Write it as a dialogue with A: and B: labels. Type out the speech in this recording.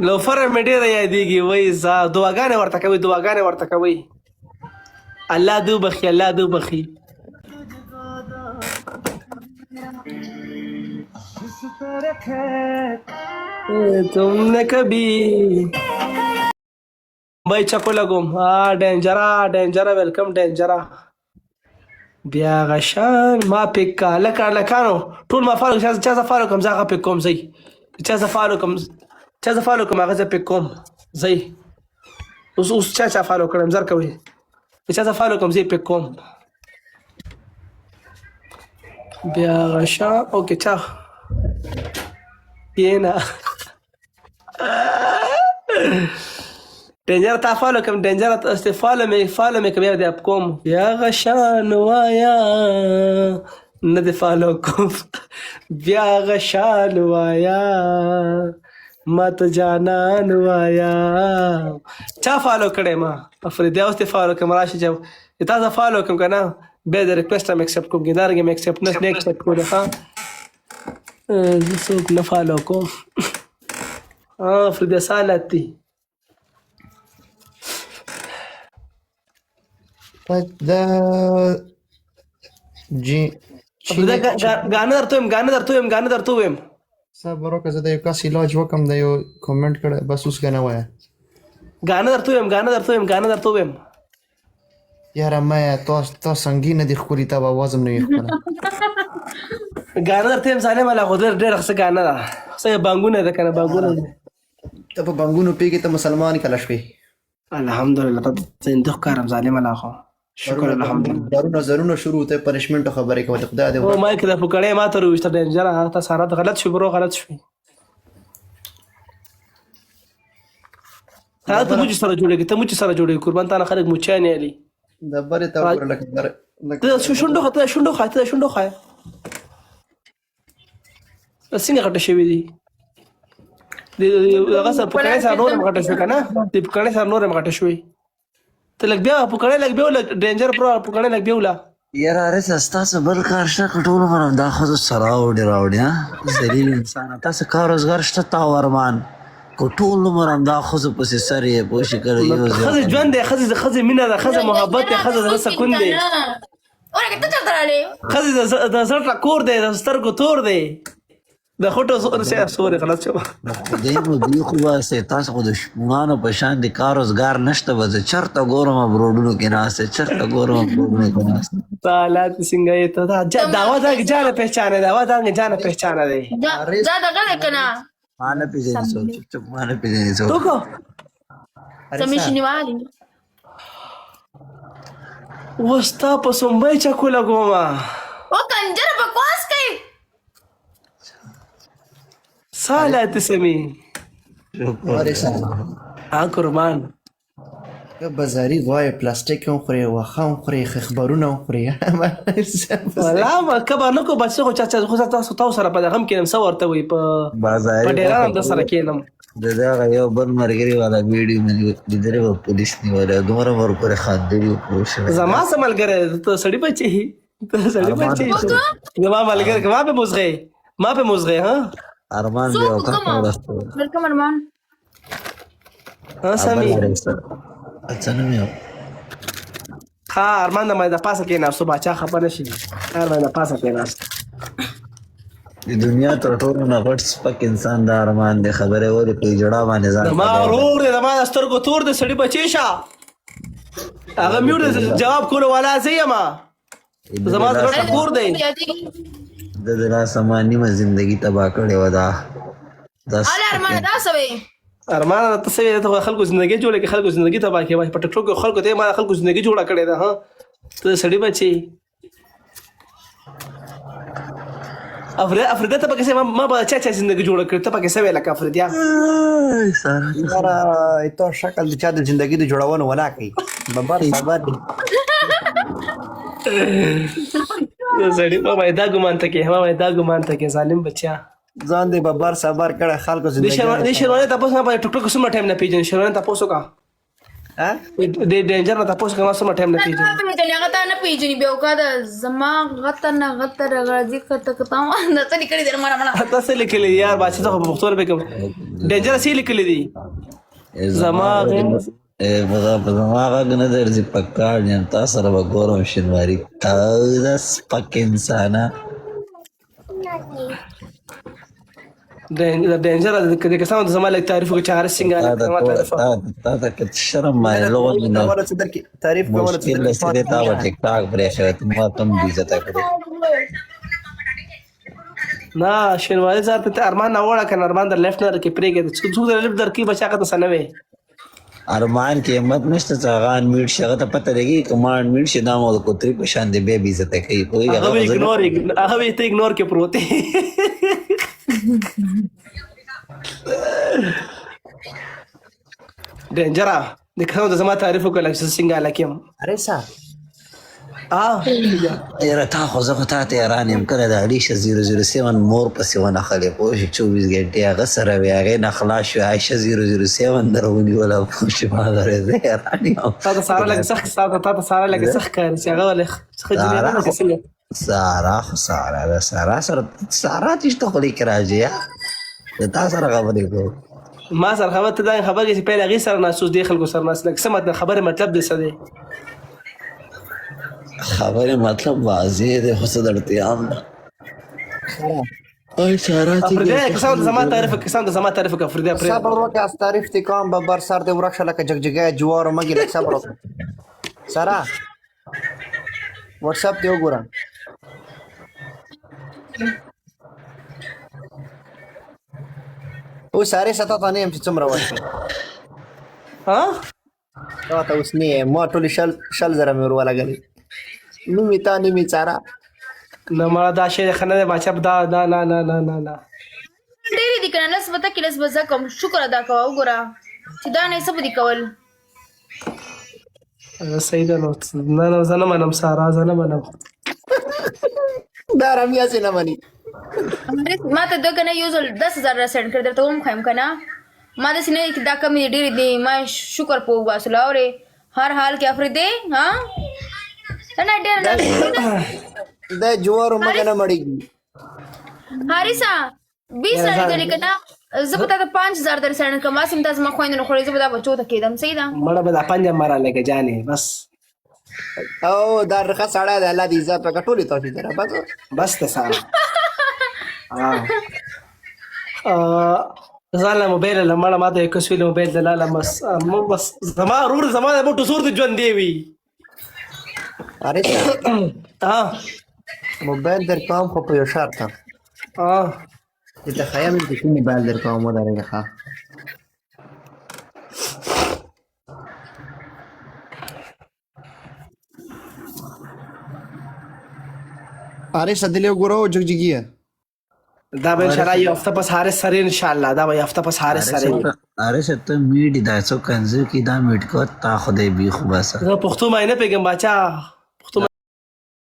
A: لو فرع مې ډېره یادېږي وایي دعاګانې ورته کوي دعاګانې ورته کوي. الله دې وبخي الله دې وبخي. तुमने कभी भाई चको लगोम डेंजरा वेलकम डेंजरा بیا غشان ما پیکا لکانو ټول ما فالو چا زه فالو کوم زه هغه پیک کوم زی چا زه فالو کوم هغه زه پیک کوم زی اوس چا فالو کړم زر کوي چا زه فالو کوم زی پیک کوم بیا غشان اوکې چا یینا ډینجر تا فالو کوم ډینجر ته فالو مې کوي بیا د کوم یا غشان وایا نه د فالو کوم بیا غشان وایا ما ته جانان وایا چا فالو کړې ما افریدي اوس ته فالو کوم راشي چې تاسو فالو کوم کنه به د ریکوست هم ایکسپټ کوم ګیدارګ هم ایکسپټ نه ایکسپټ کوم ها زه څوک نه فالو کوم افریدي سالتي
B: دا جی
A: غانه درته ویم
B: صبر وکړه زه د یو کس علاج وکم د یو کومنټ کړه بس اوس غنه وای
A: غانه درته ویم
B: یاره مې تو سنگین دي خوري تا आवाज نه یې خبره
A: غانه درته ویم سالم الله خو ډېر ښه غانه ده څه بانګونه ده کنه بانګونه
B: ته په بانګونو پیګه ته مسلمان کله شوي
A: الحمدلله ته زنده کارم ظالم الله خو شکر الحمدلله
B: زرونه شروع ته پنشمنت خبرې کوي خدای دې
A: او ما کله په کړه ما ته روشته ډینجر هغه سارا غلط شو برو غلط شو تا ته موږ سره جوړېږي قربان ته خلک مچانه علي
B: دبره تا ور لکه
A: ته شونډو خاطه څنګه غټه شوی دی هغه سره په کړه سره نورم غټه شو کنه د په کړه سره نورم غټه شوی ته لګ بیا په کړه لګ بیا ډینجر پرو په کړه لګ بیا ولا
C: یاره ارس تاسو بل کار شته ټول مرم دا خو سره راوړي ها ذلیل انسان تاسو کار روزګار شته تا ورمان کو ټول مرم دا خو په سره پوښ کړی یو
A: خزه ژوند دی خزه مینه ده خزه محبت ده خزه د سکون دی
D: اورګه ته چلته رالی
A: خزه د زړه کور دی د سترګو تور دی د خټو سوري غلط شو
C: دې مو دی خو واسه تاسو خو د شمانو په شان دي کار روزګار نشته وځ چرته ګورم برودونو کې ناسه تعالی څنګه یې ته داوا دا جانه پہچانه دی
D: دا دغه کنه
C: مانه پیژنې څو مانه پیژنې څو
A: تو کو
D: سمشنیوالی
A: وستا په سومبای چا کولا ګوما
D: او کنجر بکواس کوي
A: سالات سمي
B: واره سره
A: قربان
B: که بازاري وای پلاستیک هم خوري واخه هم خوري خبرونه هم خوري
A: ولا ما کبا نو کو بچو چا خو تاسو سره په دغه کې نم ورته وي په
C: بازاري
A: په ډیران د سره کېنم
C: دا یو بل مرګري والا ویډیو مې لیدلې و پولیس نیولې دومره ورپورې خاندري پوښ
A: زما سملګره ته سړی بچي زما ملګری ما په موزغه ها
C: ارمان دی او کا ورسته
D: ویلکم ارمان
A: ها سمي
C: اچھا نه یو
A: ها ارمان د مې د پاسه کې نه صبح چا خبر نشي ارمان د پاسه کې نه
C: د دنیا تر ټولو نه غټ سپک انسان د ارمان د خبره وره په جړه باندې ځان
A: ما ورور د ما سترګو تور د سړی بچی شه هغه میوډ جواب کولو والا زیما زما زړه کور دی
C: د دنا سمانی ما زندگی تباہ کړي ودا
D: اله ارمان دا سوي
A: ارمان ته سوي ته خلکو ژوندۍ جوړه کې خلکو ژوندۍ تباہ کوي په ټک ټک خلکو ته ما خلکو ژوندۍ جوړه کړي ده ها ته سړی بچي افریدی ته پکې ما به چا ژوندۍ جوړه کړې ته پکې سوي لکه افریدیا
B: سره ایتو شکل د چا د ژوندۍ د جوړونو ولا کوي ببر صبر
A: زړی ما دا ګمان ته کې ظالم بچا
B: ځان دې ببر صبر کړه خلکو
A: زندګي شروع تاسو نه په ټک ټک سم ټایم نه پیژن شروع تاسو کا ها د ډینجر نه تاسو کوم سم ټایم نه پیژن
D: پیژنې هغه تا نه پیژني بیا وکړه د زما غته نه غته راځي کته کته دا څه لیکلي دي مړه مړه
A: تاسو لیکلي دي یار بچا ته په پښتو به کوم ډینجر سی لیکلي دي زما
C: بغا زما غږ نه درځي پکار یم تا سره به ګورم شینواري او دا سپک انسانه
A: ډینجر د کسانو د زما لږ تعریف وکړي چې هر څنګه
C: تا ته که شرم مای لغون نه
B: ورته درکې تعریف کومه
C: مشکل لسته تا و ټیک ټاک برې شوی ته ما تم دې عزت کړو
A: نه شینواري ځار ته ارمان نه وړه کنه ارمان در لیفټ نه کې پریګه څو در لیفټ در کې بچا کا ته سنوي
C: ارمان کې همت نشته څنګه میټ شغه ته پته لګي کمانډ میټ شي دا مو کوتري په شان دی به عزت کوي کوئی
A: هغه هغه ته اګنور کې پروت ډینجر د کسانو د زما تعریف وکړه چې څنګه لکم
B: اره سار
C: یاره تا خو زه خو تا ته حیران یم کله د علیشه 007 مور پسې ونښلې پوه شي 24 ګنټې هغه سره وې هغې نه خلاص شوې عایشه 007 در ونیوله پوه شي ما درې زه حیران یم
A: تا ته ساره لږ سخت ښکاري چې هغه ولې ښه جنیره ده که څنګه
C: سارا خو سارا ده سارا سره سارا تشته خو لیک راځي د تا سره خبرې کوو
A: ما سره خبر ته دا خبر چې پیل هغې سره ناست اوس دې خلکو سره ناست لکه څه مطلب خبرې مطلب دې څه دی
C: خبرې مطلب واضح دی خو څه درته هم ده ای سارا
A: افریدی کسان د زما تعریف وکړه افریدی
B: صبر وکړه از تعریف دې کوم به بر سر دې ورک شه لکه جګجګی جوار مګي لږ صبر وکړه سارا واتساپ دې وګوره اوس ساري ستا ته نه یم چې څومره وخت
A: ها
B: تا ته اوس نه یم ما ټولې شل زره مې ور ولګلې نیمې تا نیمې سارا
A: نه مړه دا شی ښه نه دی باچا دا نه
D: ډېرې دي که نه لس به ته کې لس به زه کوم شکر ادا کوه وګوره چې دا نه یې څه به دي کول
A: صحیح ده نو زه نه منم سارا زه نه منم
B: دا رمیا سي نه مني
D: ما ته دوه کنه یو ځل 10,000 را سینډ کړ درته هم خایم کنه ما داسې نه چې دا کمې ډېرې دي ما شکر په وباسلو اورې هر حال کې افریدی ها نه ډېر
B: دا جوارو مګ نه مړېږي
D: حارثه 20 را لیکلې کنه زه به تا ته 5,000 در سینډ کړم ما سیم تاسو ما خویندو نه خورې زه به دا بچو ته کېدم صحیح ده
A: مړه به دا پنجه مره لګه جانې بس
B: او دا رخه سړی دی الله دې عزت وکړه ټولې توفیق دره
A: بس ته سارا ځاله موبایل له مړه ما ته یو کس ویلې موبایل د لاله بس زما ورور زما د موټو سور د ژوند دی وي
B: اره موبایل در کوم خو په یو شرط چې ته خیام دې کوم موبایل در کوم ودرېږه ښه اره سدلې وګورو جګجګیه
A: دا به انشاءالله یو هفته پس حارث سره انشاءالله دا به هفته پس حارث سره
C: اره ته میډ دا څو کنځو کې دا میډ کو تا خدای بي خو بس
A: زه پښتو مې نه پیګم بچا